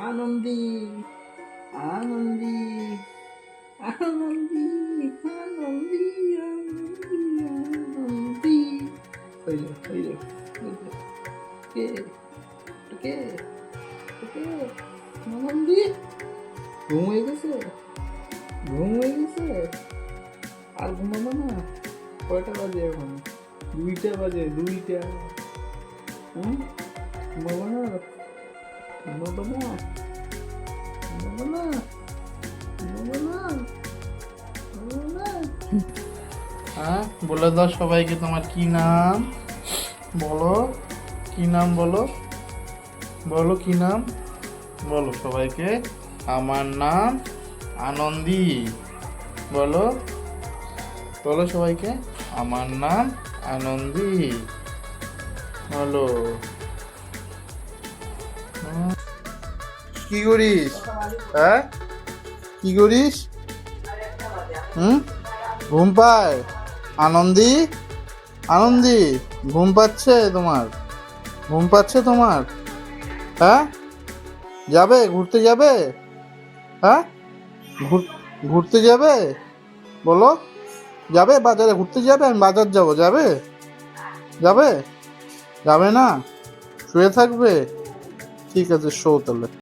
আনন্দি আনন্দি আনন্দি আনন্দি আনন্দি হইলো হইলো হইলো কে কে কে আনন্দি ঘুম হয়ে গেছে ঘুম হয়ে গেছে আর ঘুমাবো না কয়টা বাজে এখন 2টা বাজে 2টা ঘুমাবো না ঘুমাবো না ঘুমাবো না ঘুমাবো না ঘুমাবো না। হ্যাঁ বলে দাও সবাইকে তোমার কি নাম বলো কি নাম বলো বলো কি নাম বলো সবাইকে আমার নাম আনন্দি বলো বলো সবাইকে আমার নাম আনন্দি বলো কি করিস হ্যাঁ কি করিস ঘুম পায় আনন্দি আনন্দি ঘুম পাচ্ছে তোমার ঘুম পাচ্ছে তোমার হ্যাঁ যাবে ঘুরতে যাবে হ্যাঁ ঘুরতে যাবে বলো যাবে বাজারে ঘুরতে যাবে আমি বাজার যাবো যাবে যাবে যাবে না শুয়ে থাকবে ঠিক আছে শো তাহলে